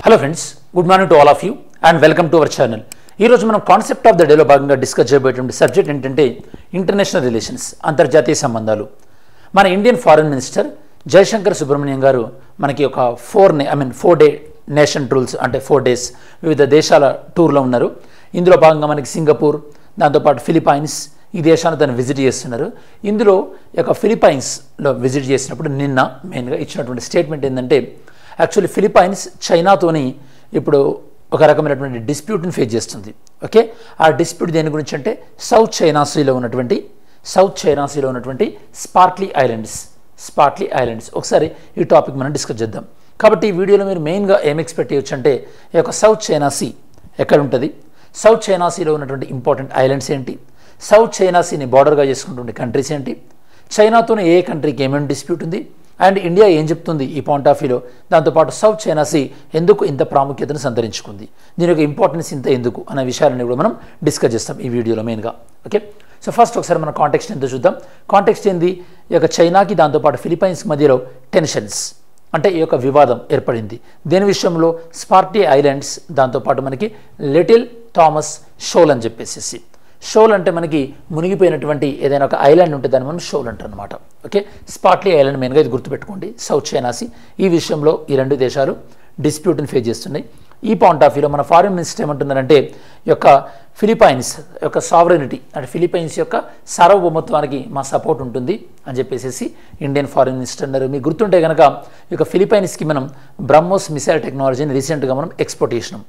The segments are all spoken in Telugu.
Hello friends, good morning to all of you and welcome to our channel. ఈరోజు మనం కాన్సెప్ట్ ఆఫ్ ద డేలో భాగంగా డిస్కస్ చేయబోయేటువంటి సబ్జెక్ట్ ఏంటంటే ఇంటర్నేషనల్ రిలేషన్స్, అంతర్జాతీయ సంబంధాలు. మన Indian foreign minister Jaishankar Subrahmanyam garu మనకి ఒక 4 డే నేషన్ టూర్స్ అంటే 4 days వివిధ దేశాల టూర్లో ఉన్నారు. ఇందులో భాగంగా మనకి సింగపూర్, దాంతోపాటు ఫిలిప్పైన్స్ ఈ దేశాన్ని తను విజిట్ చేస్తున్నారు. ఇందులో ఫిలిప్పైన్స్లో విజిట్ చేసినప్పుడు నిన్న మెయిన్గా ఇచ్చినటువంటి స్టేట్మెంట్ ఏంటంటే, యాక్చువల్లీ ఫిలిప్పైన్స్ చైనాతోని ఇప్పుడు ఒక రకమైనటువంటి డిస్ప్యూట్ని ఫేస్ చేస్తుంది. ఓకే, ఆ డిస్ప్యూట్ దేని గురించి అంటే సౌత్ చైనా సీలో ఉన్నటువంటి స్పార్ట్లీ ఐలాండ్స్. ఒకసారి ఈ టాపిక్ మనం డిస్కస్ చేద్దాం. కాబట్టి ఈ వీడియోలో మీరు మెయిన్గా ఏం ఎక్స్పెక్ట్ చేయొచ్చు అంటే, ఈ యొక్క సౌత్ చైనా సీ ఎక్కడ ఉంటుంది, సౌత్ చైనా సీలో ఉన్నటువంటి ఇంపార్టెంట్ ఐలాండ్స్ ఏంటి, సౌత్ చైనా సీని బార్డర్గా చేసుకున్నటువంటి కంట్రీస్ ఏంటి, చైనాతోనే ఏ కంట్రీకి ఏమేమి డిస్ప్యూట్ ఉంది, అండ్ ఇండియా ఏం చెప్తుంది ఈ పాయింట్ ఆఫ్ వ్యూలో, దాంతోపాటు సౌత్ చైనా సీ ఎందుకు ఇంత ప్రాముఖ్యతను సంతరించుకుంది, దీని యొక్క ఇంపార్టెన్స్ ఇంత ఎందుకు అనే విషయాలని కూడా మనం డిస్కస్ చేస్తాం ఈ వీడియోలో మెయిన్గా. ఓకే, సో ఫస్ట్ ఒకసారి మన కాంటెక్స్ట్ ఎంతో చూద్దాం. కాంటెక్స్ట్ ఏంది, ఈ యొక్క చైనాకి దాంతోపాటు ఫిలిప్పైన్స్ మధ్యలో టెన్షన్స్ అంటే ఈ యొక్క వివాదం ఏర్పడింది. దేని విషయంలో, స్పార్టీ ఐలాండ్స్, దాంతోపాటు మనకి లిటిల్ థామస్ షోల్ అని చెప్పేసి. షోల్ అంటే మనకి మునిగిపోయినటువంటి ఏదైనా ఒక ఐలాండ్ ఉంటే దాన్ని మనం షోల్ అంటారు అనమాట. ఓకే, స్పార్ట్లీ ఐలాండ్ మెయిన్గా ఇది గుర్తుపెట్టుకోండి. సౌత్ చైనా సీ ఈ విషయంలో ఈ రెండు దేశాలు డిస్ప్యూట్ని ఫేస్ చేస్తున్నాయి. ఈ పాయింట్ ఆఫ్ వ్యూలో మన ఫారిన్ మినిస్టర్ ఏమంటున్నారంటే, ఈ యొక్క ఫిలిప్పైన్స్ యొక్క సావరెనిటీ అంటే ఫిలిప్పైన్స్ యొక్క సార్వభౌమత్వానికి మా సపోర్ట్ ఉంటుంది అని చెప్పేసి ఇండియన్ ఫారిన్ మినిస్టర్ అన్నారు. మీకు గుర్తుంటే కనుక ఈ యొక్క ఫిలిప్పైన్స్కి మనం బ్రహ్మోస్ మిసైల్ టెక్నాలజీని రీసెంట్గా మనం ఎక్స్పోర్ట్ చేసినాం.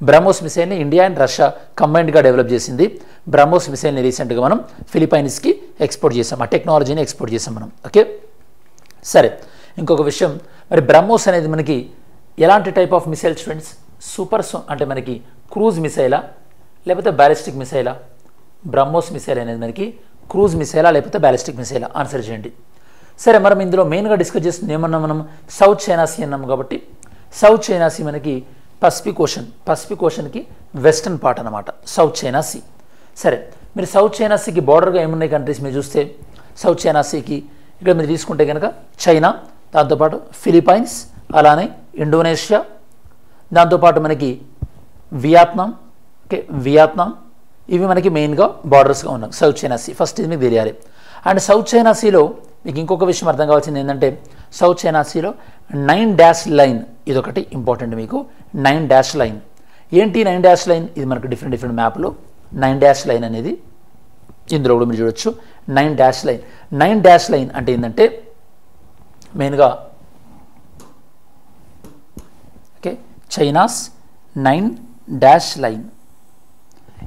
బ్రహ్మోస్ మిసైల్ని ఇండియా అండ్ రష్యా కంబైన్డ్గా డెవలప్ చేసింది. బ్రహ్మోస్ మిసైల్ని రీసెంట్గా మనం ఫిలిప్పైన్స్కి ఎక్స్పోర్ట్ చేసాం, ఆ టెక్నాలజీని ఎక్స్పోర్ట్ చేసాం మనం. ఓకే, సరే, ఇంకొక విషయం, మరి బ్రహ్మోస్ అనేది మనకి ఎలాంటి టైప్ ఆఫ్ మిసైల్ స్టూడెంట్స్, అంటే మనకి క్రూజ్ మిసైలా లేకపోతే బ్యాలిస్టిక్ మిసైలా? బ్రహ్మోస్ మిసైల్ అనేది మనకి క్రూజ్ మిసైలా లేకపోతే బ్యాలిస్టిక్ మిసైలా? ఆన్సర్ చేయండి. సరే, మనం ఇందులో మెయిన్గా డిస్కస్ చేస్తుంది ఏమన్నా, మనం సౌత్ చైనా సీ అన్నాం కాబట్టి సౌత్ చైనా సీ మనకి పసిఫిక్ ఓషన్కి వెస్టర్న్ పార్ట్ అనమాట సౌత్ చైనా సీ. సరే, మీరు సౌత్ చైనా సీకి బార్డర్గా ఏమున్నాయి కంట్రీస్ మీరు చూస్తే, సౌత్ చైనా సీకి ఇక్కడ మీరు తీసుకుంటే కనుక చైనా, దాంతోపాటు ఫిలిప్పైన్స్, అలానే ఇండోనేషియా, దాంతోపాటు మనకి వియత్నాం. ఓకే, వియత్నాం ఇవి మనకి మెయిన్గా బార్డర్స్గా ఉన్నాయి సౌత్ చైనా సీ. ఫస్ట్ ఇది మీకు తెలియాలి. అండ్ సౌత్ చైనా సీలో మీకు ఇంకొక విషయం అర్థం కావాల్సింది ఏంటంటే, సౌత్ చైనా సీలో 9 లైన్ ఇదొకటి ఇంపార్టెంట్ మీకు. 9 లైన్ ఏంటి? 9 లైన్ ఇది మనకు డిఫరెంట్ మ్యాప్లో 9 లైన్ అనేది ఇందులో కూడా మీరు చూడొచ్చు. 9 లైన్ అంటే ఏంటంటే మెయిన్గా ఓకే చైనాస్ 9 లైన్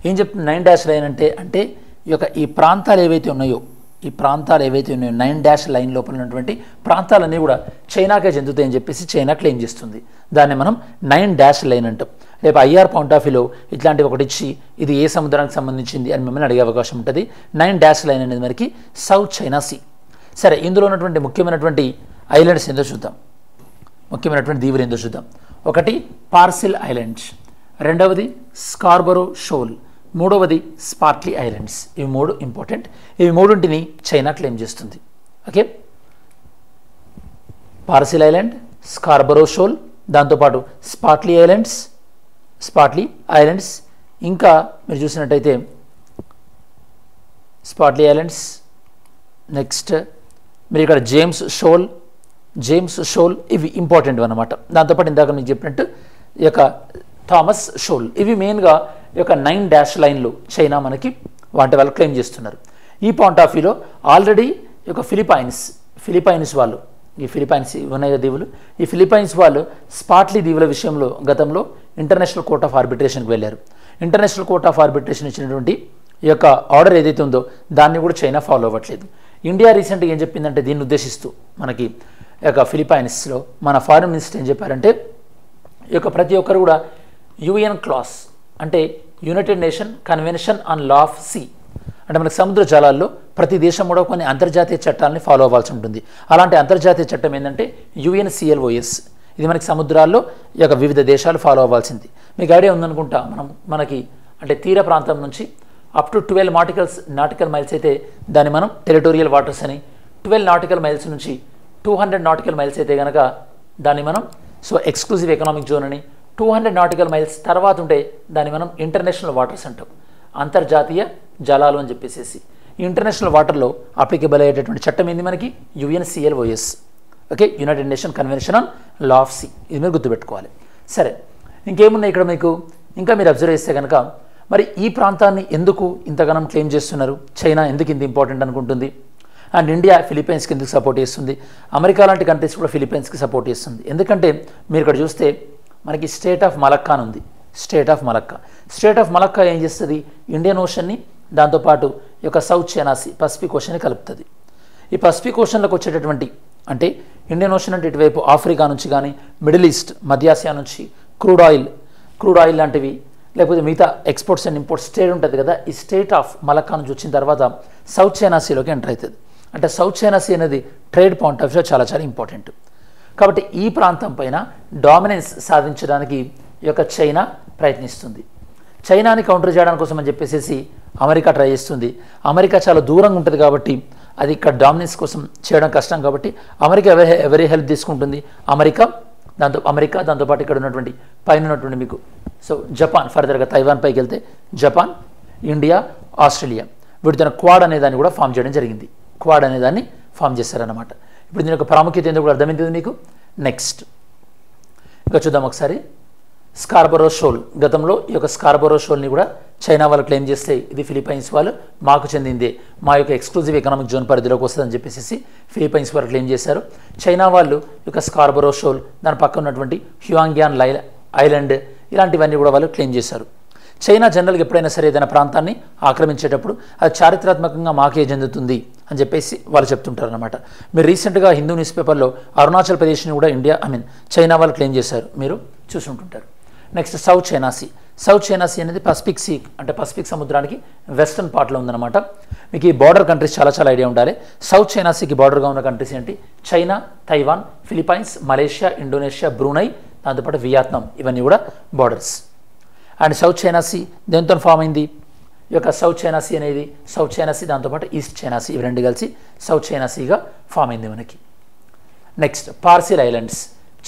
ఏం చెప్తుంది? 9 లైన్ అంటే ఈ ప్రాంతాలు ఏవైతే ఉన్నాయో 9 లైన్ లోపల ఉన్నటువంటి ప్రాంతాలన్నీ కూడా చైనాకే చెందుతాయని చెప్పేసి చైనా క్లెయిమ్ చేస్తుంది. దాన్ని మనం 9 లైన్ అంటాం. రేపు ఐఆర్ పాయింట్ ఆఫ్ వ్యూలో ఇట్లాంటివి ఒకటి ఇచ్చి ఇది ఏ సముద్రానికి సంబంధించింది అని మిమ్మల్ని అడిగే అవకాశం ఉంటుంది. 9 లైన్ అనేది మనకి సౌత్ చైనా సీ. సరే, ఇందులో ఉన్నటువంటి ముఖ్యమైనటువంటి ఐలాండ్స్ ఏందో చూద్దాం, ముఖ్యమైనటువంటి దీవులు ఏందో చూద్దాం. ఒకటి పార్సిల్ ఐలాండ్స్, రెండవది స్కార్బరో షోల్, మూడవది స్పార్ట్లీ ఐలాండ్స్. ఇవి 3 ఇంపార్టెంట్. ఇవి 3ంటిని చైనా క్లెయిమ్ చేస్తుంది. Okay, parcel island, Scarborough shawl, దాంతోపాటు స్పార్ట్లీ ఐలాండ్స్, ఇంకా మీరు చూసినట్టయితే స్పార్ట్లీ ఐలాండ్స్, నెక్స్ట్ మీరు ఇక్కడ జేమ్స్ షోల్ ఇవి ఇంపార్టెంట్ అనమాట. దాంతోపాటు ఇందాక మీకు చెప్పినట్టు ఈ యొక్క థామస్ షోల్, ఇవి మెయిన్గా ఈ యొక్క 9 లైన్లు చైనా మనకి వాటి వాళ్ళు క్లెయిమ్ చేస్తున్నారు. ఈ పాయింట్ ఆఫ్ వ్యూలో ఆల్రెడీ ఈ యొక్క ఫిలిప్పైన్స్ వాళ్ళు, ఈ ఫిలిప్పైన్స్ ఉన్నాయి దీవులు, ఈ ఫిలిప్పైన్స్ వాళ్ళు స్పార్ట్లీ దీవుల విషయంలో గతంలో ఇంటర్నేషనల్ కోర్ట్ ఆఫ్ ఆర్బిట్రేషన్కి వెళ్ళారు. ఇంటర్నేషనల్ కోర్ట్ ఆఫ్ ఆర్బిట్రేషన్ ఇచ్చినటువంటి ఈ యొక్క ఆర్డర్ ఏదైతే ఉందో దాన్ని కూడా చైనా ఫాలో అవ్వట్లేదు. ఇండియా రీసెంట్గా ఏం చెప్పిందంటే, దీన్ని ఉద్దేశిస్తూ మనకి ఈ యొక్క ఫిలిప్పైన్స్లో మన ఫారిన్ మినిస్టర్ ఏం చెప్పారంటే, ఈ యొక్క ప్రతి ఒక్కరు కూడా యుఎన్ క్లాస్ అంటే United Nation Convention on Law of Sea అంటే మనకి సముద్ర జలాల్లో ప్రతి దేశం కూడా కొన్ని అంతర్జాతీయ చట్టాలని ఫాలో అవ్వాల్సి ఉంటుంది. అలాంటి అంతర్జాతీయ చట్టం ఏంటంటే UNCLOS. ఇది మనకి సముద్రాల్లో ఈ యొక్క వివిధ దేశాలు ఫాలో అవ్వాల్సింది. మీకు ఐడియా ఉందనుకుంటా, మనకి అంటే తీర ప్రాంతం నుంచి అప్ టు 12 నాటికల్ మైల్స్ అయితే దాన్ని మనం టెరిటోరియల్ వాటర్స్ అని, 12 నాటికల్ మైల్స్ నుంచి 200 నాటికల్ మైల్స్ అయితే కనుక దాన్ని మనం సో ఎక్స్క్లూజివ్ ఎకనామిక్ జోన్ అని, 200 నాటికల్ మైల్స్ తర్వాత ఉంటే దాన్ని మనం ఇంటర్నేషనల్ వాటర్స్ అంటాం, అంతర్జాతీయ జలాలు అని చెప్పేసి. ఈ ఇంటర్నేషనల్ వాటర్లో అప్లికబుల్ అయ్యేటటువంటి చట్టం ఏంది మనకి UNCLOS, okay, United Nation Convention on Law of Sea. ఇది మీరు గుర్తుపెట్టుకోవాలి. సరే, ఇంకేమున్నాయి ఇక్కడ మీకు, ఇంకా మీరు అబ్జర్వ్ చేస్తే కనుక మరి ఈ ప్రాంతాన్ని ఎందుకు ఇంతగానం క్లెయిమ్ చేస్తున్నారు, చైనా ఎందుకు ఇంత ఇంపార్టెంట్ అనుకుంటుంది, అండ్ ఇండియా ఫిలిప్పైన్స్కి ఎందుకు సపోర్ట్ చేస్తుంది, అమెరికా లాంటి కంట్రీస్ కూడా ఫిలిప్పైన్స్కి సపోర్ట్ చేస్తుంది. ఎందుకంటే మీరు ఇక్కడ చూస్తే మనకి స్టేట్ ఆఫ్ మలక్కా అని ఉంది. స్టేట్ ఆఫ్ మలక్కా ఏం చేస్తుంది, ఇండియన్ ఓషన్ని దాంతోపాటు ఈ యొక్క సౌత్ చైనా సీ పసిఫిక్ ఓషన్ని కలుపుతుంది. ఈ పసిఫిక్ ఓషన్లోకి వచ్చేటటువంటి అంటే ఇండియన్ ఓషన్ అంటే ఇటువైపు ఆఫ్రికా నుంచి కానీ మిడిల్ ఈస్ట్ మధ్యాసియా నుంచి క్రూడ్ ఆయిల్ లాంటివి లేకపోతే మిగతా ఎక్స్పోర్ట్స్ అండ్ ఇంపోర్ట్స్ స్టేట్ ఉంటుంది కదా, ఈ స్టేట్ ఆఫ్ మలక్కా నుంచి వచ్చిన తర్వాత సౌత్ చైనా సీలోకి ఎంటర్ అవుతుంది. అంటే సౌత్ చైనా సీ అనేది ట్రేడ్ పాయింట్ ఆఫ్ వ్యూ చాలా చాలా ఇంపార్టెంట్. కాబట్టి ఈ ప్రాంతం పైన డామినెన్స్ సాధించడానికి ఈ యొక్క చైనా ప్రయత్నిస్తుంది. చైనాని కౌంటర్ చేయడానికి కోసం అని చెప్పేసి అమెరికా ట్రై చేస్తుంది. అమెరికా చాలా దూరంగా ఉంటుంది కాబట్టి అది ఇక్కడ డామినెన్స్ కోసం చేయడం కష్టం కాబట్టి అమెరికా ఎవరి హెల్ప్ తీసుకుంటుంది, అమెరికా దాంతోపాటు ఇక్కడ ఉన్నటువంటి పైన ఉన్నటువంటి మీకు సో జపాన్, ఫర్దర్గా తైవాన్ పైకి వెళ్తే జపాన్, ఇండియా, ఆస్ట్రేలియా వీటితో క్వాడ్ అనేదాన్ని కూడా ఫామ్ చేయడం జరిగింది. క్వాడ్ అనేదాన్ని ఫామ్ చేశారన్నమాట. ఇప్పుడు దీని యొక్క ప్రాముఖ్యత ఎందుకు కూడా అర్థమైంది మీకు. నెక్స్ట్ ఇంకా చూద్దాం ఒకసారి. స్కార్బరో షోల్, గతంలో ఈ యొక్క స్కార్బరో షోల్ని కూడా చైనా వాళ్ళు క్లెయిమ్ చేస్తే ఇది ఫిలిప్పైన్స్ వాళ్ళు మాకు చెందిందే, మా యొక్క ఎక్స్క్లూజివ్ ఎకనామిక్ జోన్ పరిధిలోకి వస్తుందని చెప్పేసి ఫిలిప్పైన్స్ వాళ్ళు క్లెయిమ్ చేశారు. చైనా వాళ్ళు ఈ యొక్క స్కార్బరో షోల్, దాని పక్కన ఉన్నటువంటి హ్యూయాంగ్యాన్ ఐలాండ్ ఇలాంటివన్నీ కూడా వాళ్ళు క్లెయిమ్ చేశారు. చైనా జనరల్గా ఎప్పుడైనా సరే ఏదైనా ప్రాంతాన్ని ఆక్రమించేటప్పుడు అది చారిత్రాత్మకంగా మాకే చెందుతుంది అని చెప్పేసి వాళ్ళు చెప్తుంటారు అనమాట. మీరు రీసెంట్గా హిందూ న్యూస్ పేపర్లో అరుణాచల్ ప్రదేశ్ని కూడా చైనా వాళ్ళు క్లెయిమ్ చేశారు, మీరు చూసుంటుంటారు. నెక్స్ట్ సౌత్ చైనా సీ అనేది పసిఫిక్ సీ అంటే పసిఫిక్ సముద్రానికి వెస్టర్న్ పార్ట్లో ఉందన్నమాట. మీకు ఈ బార్డర్ కంట్రీస్ చాలా చాలా ఐడియా ఉండాలి. సౌత్ చైనా సీకి బార్డర్గా ఉన్న కంట్రీస్ ఏంటి, China, Taiwan, Philippines, Malaysia, Indonesia, Brunei, దాంతోపాటు వియత్నాం, ఇవన్నీ కూడా borders. And South China Sea దేంతో ఫామ్ అయింది, ఈ యొక్క సౌత్ చైనా సీ అనేది సౌత్ చైనా సీ దాంతోపాటు ఈస్ట్ చైనా సీ ఇవి రెండు కలిసి సౌత్ చైనా సీగా ఫామ్ అయింది మనకి. Next Paracel Islands,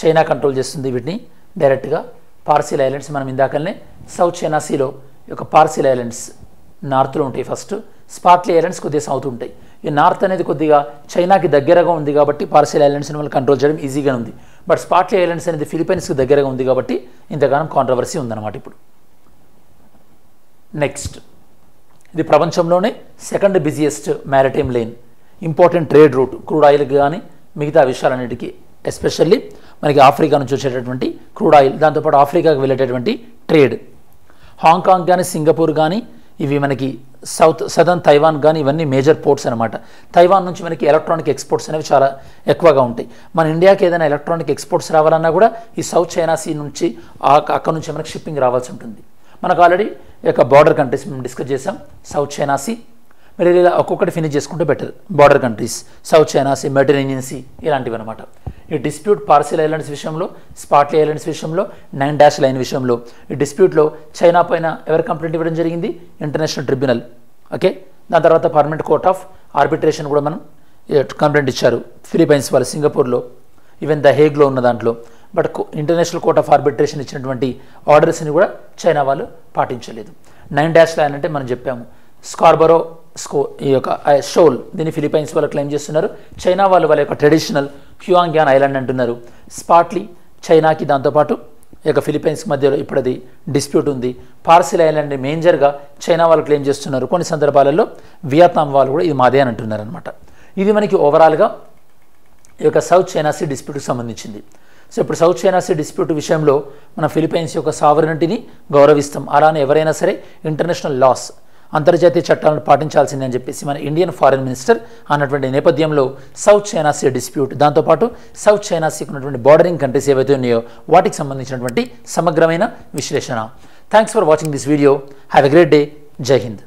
China control చేస్తుంది వీటిని డైరెక్ట్గా. పార్సిల్ ఐలాండ్స్ మనం ఇందాకనే సౌత్ చైనా సీలో ఈ యొక్క పార్సిల్ ఐలాండ్స్ నార్త్లో ఉంటాయి. ఫస్ట్ స్పార్ట్లీ ఐలాండ్స్ కొద్దిగా సౌత్ ఉంటాయి. ఈ నార్త్ అనేది కొద్దిగా చైనాకి దగ్గరగా ఉంది కాబట్టి పార్సిల్ ఐలాండ్స్ని వాళ్ళు కంట్రోల్ చేయడం ఈజీగా ఉంది. బట్ స్పార్ట్లీ ఐలాండ్స్ అనేది ఫిలిప్పైన్స్కి దగ్గరగా ఉంది కాబట్టి ఇంతగానం కాంట్రవర్సీ ఉందన్నమాట. ఇప్పుడు నెక్స్ట్ ఇది ప్రపంచంలోనే second busiest maritime lane, important trade route crude ఆయిల్కి కానీ మిగతా విషయాలన్నిటికీ, ఎస్పెషల్లీ మనకి ఆఫ్రికా నుంచి వచ్చేటటువంటి క్రూడ్ ఆయిల్, దాంతోపాటు ఆఫ్రికాకి వెళ్ళేటటువంటి ట్రేడ్. హాంకాంగ్ కానీ సింగపూర్ కానీ ఇవి మనకి సదర్న్ తైవాన్ కానీ ఇవన్నీ మేజర్ పోర్ట్స్ అనమాట. తైవాన్ నుంచి మనకి ఎలక్ట్రానిక్ ఎక్స్పోర్ట్స్ అనేవి చాలా ఎక్కువగా ఉంటాయి. మన ఇండియాకి ఏదైనా ఎలక్ట్రానిక్ ఎక్స్పోర్ట్స్ రావాలన్నా కూడా ఈ సౌత్ చైనా సీ నుంచి అక్కడ నుంచి మనకి షిప్పింగ్ రావాల్సి ఉంటుంది. మనకు ఆల్రెడీ ఈ యొక్క బార్డర్ కంట్రీస్ మేము డిస్కస్ చేసాం. సౌత్ చైనా సీ మీరు ఇలా ఒక్కొక్కటి ఫినిష్ చేసుకుంటే better. Border countries South China Sea, Mediterranean Sea ఇలాంటివి అనమాట. ఈ డిస్ప్యూట్ పార్సిల్ ఐలాండ్స్ విషయంలో, స్పార్ట్లీ ఐలాండ్స్ విషయంలో, 9 డాష్ లైన్ విషయంలో ఈ డిస్ప్యూట్లో చైనా పైన ఎవరు కంప్లైంట్ ఇవ్వడం జరిగింది, ఇంటర్నేషనల్ ట్రిబ్యునల్. ఓకే, దాని తర్వాత పర్మనెంట్ కోర్ట్ ఆఫ్ ఆర్బిట్రేషన్ కూడా మనం కంప్లైంట్ ఇచ్చారు ఫిలిప్పైన్స్ వాళ్ళు సింగపూర్లో, ఈవెన్ ద హేగ్లో ఉన్న దాంట్లో. But international court of arbitration ఇచ్చినటువంటి ఆర్డర్స్ని కూడా చైనా వాళ్ళు పాటించలేదు. 9 డాష్ లైన్ అంటే మనం చెప్పాము స్కార్బరో ఈ యొక్క షోల్, దీన్ని ఫిలిప్పైన్స్ వాళ్ళు క్లెయిమ్ చేస్తున్నారు. చైనా వాళ్ళు వాళ్ళ యొక్క ట్రెడిషనల్ హ్యూయాంగ్యాన్ ఐలాండ్ అంటున్నారు. స్పార్ట్లీ చైనాకి దాంతోపాటు ఈ యొక్క ఫిలిప్పైన్స్ మధ్యలో ఇప్పుడు అది డిస్ప్యూట్ ఉంది. పార్సిల్ ఐలాండ్ మేజర్గా చైనా వాళ్ళు క్లెయిమ్ చేస్తున్నారు. కొన్ని సందర్భాలలో వియత్నాం వాళ్ళు కూడా ఇది మాదే అని అంటున్నారు అనమాట. ఇది మనకి ఓవరాల్గా ఈ యొక్క సౌత్ చైనా సీ డిస్ప్యూట్కి సంబంధించింది. సో ఇప్పుడు సౌత్ చైనా సీ డిస్ప్యూట్ విషయంలో మన ఫిలిప్పైన్స్ యొక్క సావరెనిటీని గౌరవిస్తాం. అలానే ఎవరైనా సరే ఇంటర్నేషనల్ లాస్, అంతర్జాతీయ చట్టాలను పాటించాల్సిందే అని చెప్పేసి మన ఇండియన్ ఫారిన్ మినిస్టర్ అన్నటువంటి నేపథ్యంలో సౌత్ చైనా సీ డిస్ప్యూట్, దాంతోపాటు సౌత్ చైనా సీకి ఉన్నటువంటి బార్డరింగ్ కంట్రీస్ ఏవైతే ఉన్నాయో వాటికి సంబంధించినటువంటి సమగ్రమైన విశ్లేషణ. Thanks for watching this video. Have a great day. జై హింద్.